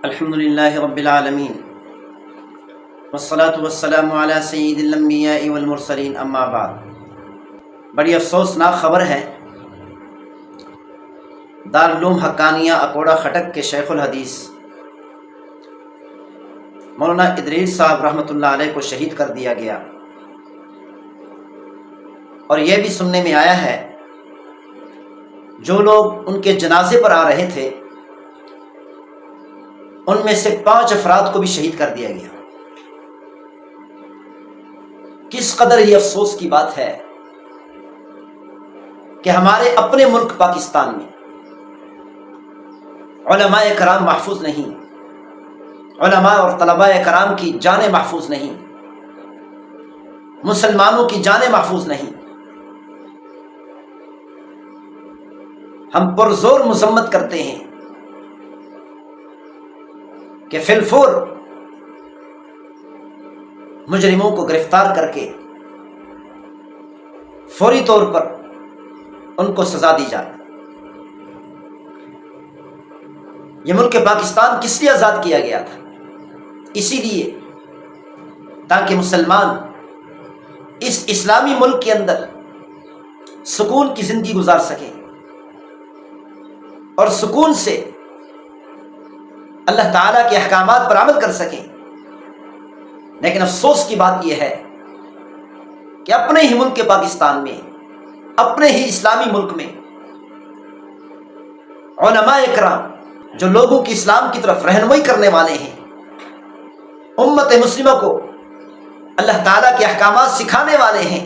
الحمدللہ رب العالمین والصلاة والسلام علی سید الانبیاء والمرسلین، اما بعد۔ بڑی افسوسناک خبر ہے، دارالعلوم حقانیہ اکوڑا خٹک کے شیخ الحدیث مولانا ادریس صاحب رحمۃ اللہ علیہ کو شہید کر دیا گیا، اور یہ بھی سننے میں آیا ہے جو لوگ ان کے جنازے پر آ رہے تھے ان میں سے 5 افراد کو بھی شہید کر دیا گیا۔ کس قدر یہ افسوس کی بات ہے کہ ہمارے اپنے ملک پاکستان میں علماء کرام محفوظ نہیں، علماء اور طلباء کرام کی جانیں محفوظ نہیں، مسلمانوں کی جانیں محفوظ نہیں۔ ہم پرزور مذمت کرتے ہیں کہ فی الفور مجرموں کو گرفتار کر کے فوری طور پر ان کو سزا دی جائے۔ یہ ملک پاکستان کس لیے آزاد کیا گیا تھا؟ اسی لیے تاکہ مسلمان اس اسلامی ملک کے اندر سکون کی زندگی گزار سکیں اور سکون سے اللہ تعالیٰ کے احکامات پر عمل کر سکیں۔ لیکن افسوس کی بات یہ ہے کہ اپنے ہی ملک کے پاکستان میں، اپنے ہی اسلامی ملک میں علماء اکرام جو لوگوں کی اسلام کی طرف رہنمائی کرنے والے ہیں، امت مسلمہ کو اللہ تعالیٰ کے احکامات سکھانے والے ہیں،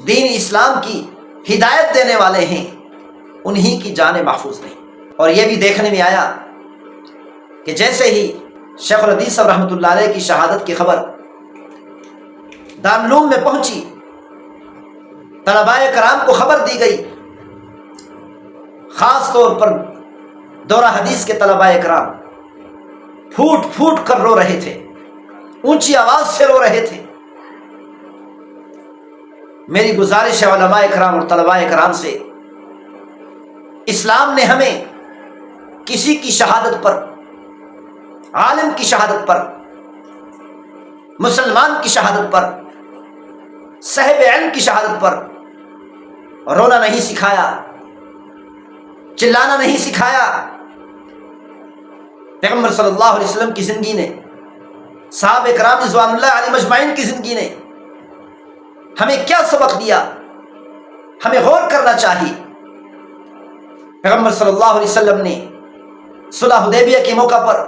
دین اسلام کی ہدایت دینے والے ہیں، انہی کی جانیں محفوظ نہیں۔ اور یہ بھی دیکھنے میں آیا کہ جیسے ہی شیخ الحدیث صاحب رحمۃ اللہ علیہ کی شہادت کی خبر دارالعلوم میں پہنچی، طلباء کرام کو خبر دی گئی، خاص طور پر دورہ حدیث کے طلباء کرام پھوٹ پھوٹ کر رو رہے تھے، اونچی آواز سے رو رہے تھے۔ میری گزارش ہے علماء کرام اور طلباء کرام سے، اسلام نے ہمیں کسی کی شہادت پر، عالم کی شہادت پر، مسلمان کی شہادت پر، صاحب علم کی شہادت پر رونا نہیں سکھایا، چلانا نہیں سکھایا۔ پیغمبر صلی اللہ علیہ وسلم کی زندگی نے، صحابہ کرام رضوان اللہ علیہ مجمعین کی زندگی نے ہمیں کیا سبق دیا، ہمیں غور کرنا چاہیے۔ پیغمبر صلی اللہ علیہ وسلم نے صلح حدیبیہ کے موقع پر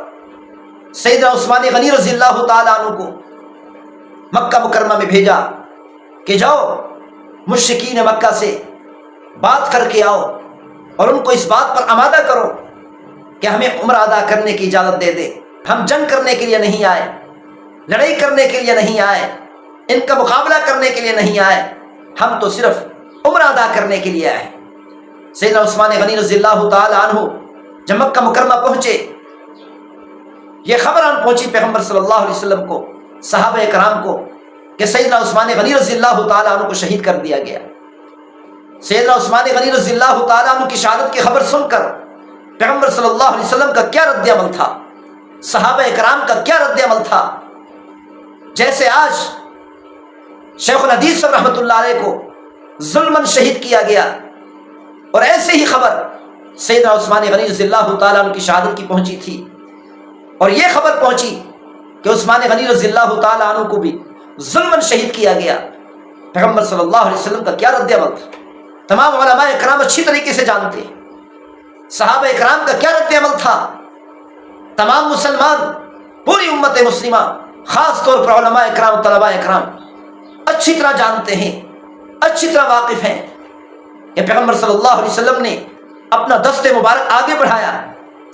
سیدنا عثمان غنی رضی اللہ تعالیٰ عنہ کو مکہ مکرمہ میں بھیجا کہ جاؤ مشرکین مکہ سے بات کر کے آؤ اور ان کو اس بات پر آمادہ کرو کہ ہمیں عمرہ ادا کرنے کی اجازت دے دے۔ ہم جنگ کرنے کے لیے نہیں آئے، لڑائی کرنے کے لیے نہیں آئے، ان کا مقابلہ کرنے کے لیے نہیں آئے، ہم تو صرف عمرہ ادا کرنے کے لیے آئے۔ سیدنا عثمان غنی رضی اللہ تعالیٰ عنہ جب مکہ مکرمہ پہنچے، یہ خبر آن پہنچی پیغمبر صلی اللہ علیہ وسلم کو، صحابہ کرام کو، کہ سیدنا عثمان غنی رضی اللہ تعالیٰ عنہ کو شہید کر دیا گیا۔ سیدنا عثمان غنی رضی اللہ تعالیٰ عنہ کی شہادت کی خبر سن کر پیغمبر صلی اللہ علیہ وسلم کا کیا رد عمل تھا، صحابہ کرام کا کیا رد عمل تھا۔ جیسے آج شیخ الحدیث رحمۃ اللہ علیہ کو ظلماً شہید کیا گیا، اور ایسے ہی خبر سیدنا عثمان غنی رضی اللہ تعالیٰ عنہ کی شہادت کی پہنچی تھی، اور یہ خبر پہنچی کہ عثمان غنی رضی اللہ تعالیٰ عنہ کو بھی ظلماً شہید کیا گیا۔ پیغمبر صلی اللہ علیہ وسلم کا کیا رد عمل تھا، تمام علماء کرام اچھی طریقے سے جانتے ہیں۔ صحابہ کرام کا کیا رد عمل تھا، تمام مسلمان، پوری امت مسلمہ، خاص طور پر علماء کرام، طلباء کرام اچھی طرح جانتے ہیں، اچھی طرح واقف ہیں کہ پیغمبر صلی اللہ علیہ وسلم نے اپنا دست مبارک آگے بڑھایا،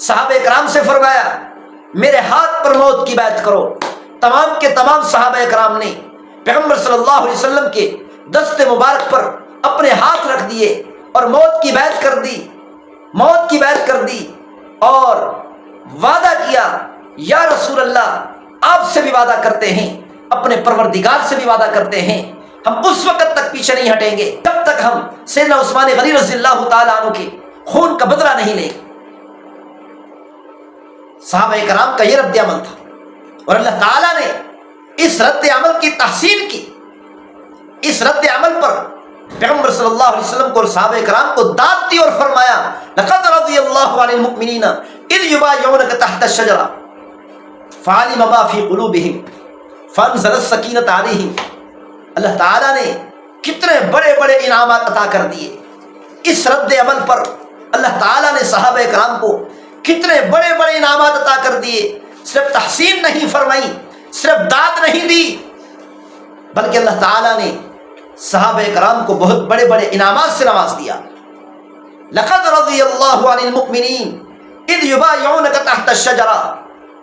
صحابہ کرام سے فرمایا میرے ہاتھ پر موت کی بیعت کرو۔ تمام کے تمام صحابہ کرام نے پیغمبر صلی اللہ علیہ وسلم کے دست مبارک پر اپنے ہاتھ رکھ دیے اور موت کی بیعت کر دی، موت کی بیعت کر دی، اور وعدہ کیا یا رسول اللہ آپ سے بھی وعدہ کرتے ہیں، اپنے پروردگار سے بھی وعدہ کرتے ہیں، ہم اس وقت تک پیچھے نہیں ہٹیں گے جب تک ہم سیدنا عثمان غنی رضی اللہ تعالیٰ عنہ کے خون کا بدلہ نہیں لیں۔ صحابہ کرام کا یہ رد عمل تھا، اور اللہ تعالیٰ نے اس رد عمل کی تحسین کی، اس رد عمل پر پیغمبر صلی اللہ علیہ وسلم کو اور صحابہ کرام کو داد دی اور فرمایا لقد رضی اللہ عن المؤمنین اذ یبایعونک تحت الشجرہ فعلم ما فی قلوبہم فانزل السکینۃ علیہم۔ اللہ تعالیٰ نے کتنے بڑے بڑے انعامات عطا کر دیے اس رد عمل پر۔ اللہ تعالیٰ نے صحابہ کرام کو کتنے بڑے بڑے انعامات عطا کر دیے، صرف تحسین نہیں فرمائی، صرف داد نہیں دی، بلکہ اللہ تعالیٰ نے صحابہ کرام کو بہت بڑے بڑے انعامات سے نواز دیا۔ لقد رضی اللہ عن المؤمنین اذ یبایعونک تحت الشجرہ،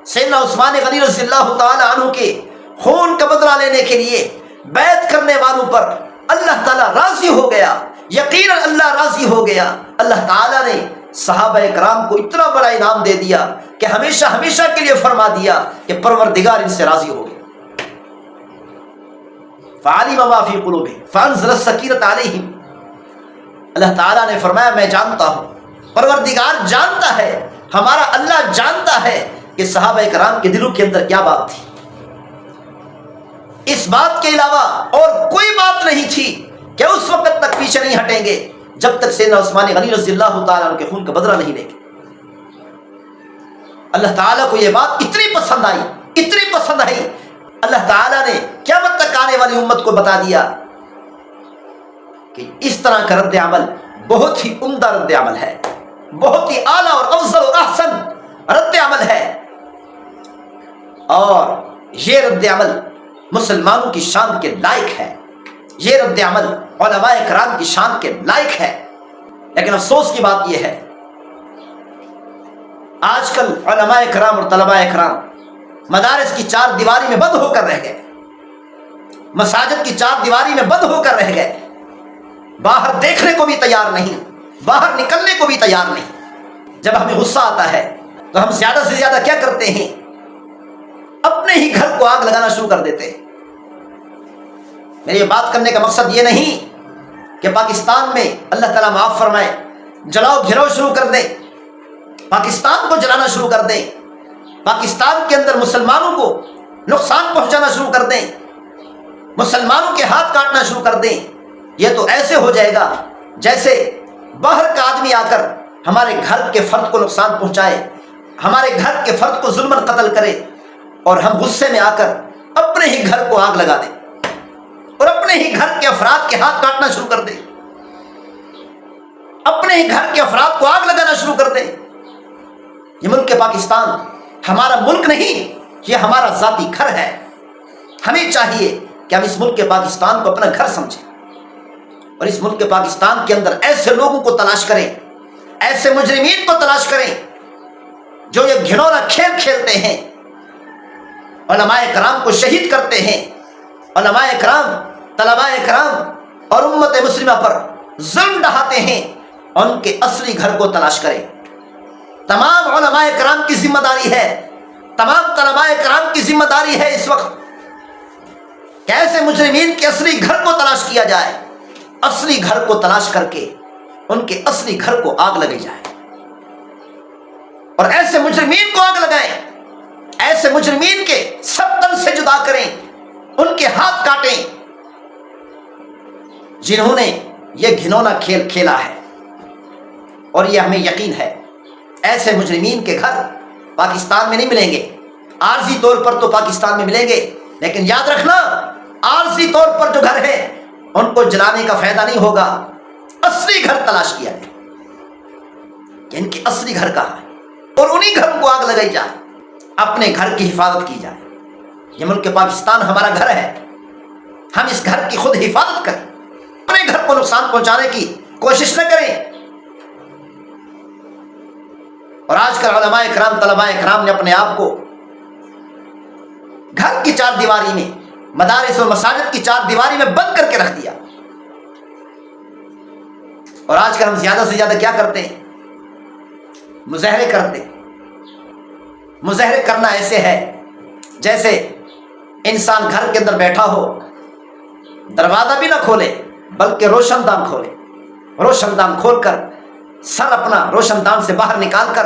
سیدنا عثمان غنی رضی اللہ تعالی عنہ کے خون کا بدلہ لینے کے لیے بیعت کرنے والوں پر اللہ تعالیٰ راضی ہو گیا، یقیناً اللہ راضی ہو گیا۔ اللہ تعالیٰ نے صحابہ کرام کو اتنا بڑا انعام دے دیا کہ ہمیشہ ہمیشہ کے لیے فرما دیا کہ پروردگار ان سے راضی ہو گیا۔ فعلم ما فی قلوبہم فانزل السکینۃ علیہم، اللہ تعالیٰ نے فرمایا میں جانتا ہوں، پروردگار جانتا ہے، ہمارا اللہ جانتا ہے کہ صحابہ کرام کے دلوں کے اندر کیا بات تھی۔ اس بات کے علاوہ اور کوئی بات نہیں تھی کہ اس وقت تک پیچھے نہیں ہٹیں گے جب تک سیدنا عثمان غنی رضی اللہ تعالیٰ عنہ کے خون کا بدلہ نہیں لیں گے۔ اللہ تعالیٰ کو یہ بات اتنی پسند آئی، اتنی پسند آئی، اللہ تعالیٰ نے قیامت تک آنے والی امت کو بتا دیا کہ اس طرح کا رد عمل بہت ہی عمدہ رد عمل ہے، بہت ہی اعلیٰ اور افضل اور احسن رد عمل ہے، اور یہ رد عمل مسلمانوں کی شان کے لائق ہے، یہ رد عمل علماء کرام کی شان کے لائق ہے۔ لیکن افسوس کی بات یہ ہے آج کل علماء کرام اور طلباء کرام مدارس کی چار دیواری میں بند ہو کر رہ گئے، مساجد کی چار دیواری میں بند ہو کر رہ گئے، باہر دیکھنے کو بھی تیار نہیں، باہر نکلنے کو بھی تیار نہیں۔ جب ہمیں غصہ آتا ہے تو ہم زیادہ سے زیادہ کیا کرتے ہیں؟ اپنے ہی گھر کو آگ لگانا شروع کر دیتے ہیں۔ میری بات کرنے کا مقصد یہ نہیں کہ پاکستان میں اللہ تعالیٰ معاف فرمائے جلاؤ گھراؤ شروع کر دیں، پاکستان کو جلانا شروع کر دیں، پاکستان کے اندر مسلمانوں کو نقصان پہنچانا شروع کر دیں، مسلمانوں کے ہاتھ کاٹنا شروع کر دیں۔ یہ تو ایسے ہو جائے گا جیسے باہر کا آدمی آ کر ہمارے گھر کے فرد کو نقصان پہنچائے، ہمارے گھر کے فرد کو ظلماً قتل کرے، اور ہم غصے میں آ کر اپنے ہی گھر کو آگ لگا دیں اور اپنے ہی گھر کے افراد کے ہاتھ کاٹنا شروع کر دیں، اپنے ہی گھر کے افراد کو آگ لگانا شروع کر دیں۔ یہ ملک پاکستان ہمارا ملک نہیں، یہ ہمارا ذاتی گھر ہے۔ ہمیں چاہیے کہ ہم اس ملک پاکستان کو اپنا گھر سمجھیں، اور اس ملک پاکستان کے اندر ایسے لوگوں کو تلاش کریں، ایسے مجرمین کو تلاش کریں جو یہ گھنونا کھیل کھیلتے ہیں، علماء کرام کو شہید کرتے ہیں، علماء کرام، طلباء کرام اور امت مسلمہ پر ظلم ڈھاتے ہیں، ان کے اصلی گھر کو تلاش کریں۔ تمام علماء کرام کی ذمہ داری ہے، تمام طلباء کرام کی ذمہ داری ہے اس وقت کہ ایسے مجرمین کے اصلی گھر کو تلاش کیا جائے، اصلی گھر کو تلاش کر کے ان کے اصلی گھر کو آگ لگائی جائے، اور ایسے مجرمین کو آگ لگائیں، ایسے مجرمین کے سب تن سے جدا کریں، ان کے ہاتھ کاٹیں جنہوں نے یہ گھنونا کھیل کھیلا ہے۔ اور یہ ہمیں یقین ہے ایسے مجرمین کے گھر پاکستان میں نہیں ملیں گے، عارضی طور پر تو پاکستان میں ملیں گے، لیکن یاد رکھنا عارضی طور پر جو گھر ہے ان کو جلانے کا فائدہ نہیں ہوگا، اصلی گھر تلاش کیا ہے کہ ان کی اصلی گھر کہاں ہے، اور انہی گھروں کو آگ لگائی جائے، اپنے گھر کی حفاظت کی جائے۔ یہ ملک پاکستان ہمارا گھر ہے، ہم اس گھر کی خود حفاظت کریں، اپنے گھر کو نقصان پہنچانے کی کوشش نہ کریں۔ اور آج کل علماء کرام، طلباء کرام نے اپنے آپ کو گھر کی چار دیواری میں، مدارس اور مساجد کی چار دیواری میں بند کر کے رکھ دیا۔ اور آج کل ہم زیادہ سے زیادہ کیا کرتے ہیں؟ مظاہرے کرتے ہیں۔ مظاہرے کرنا ایسے ہے جیسے انسان گھر کے اندر بیٹھا ہو، دروازہ بھی نہ کھولے بلکہ روشن دان کھولے، روشن دان کھول کر سر اپنا روشن دان سے باہر نکال کر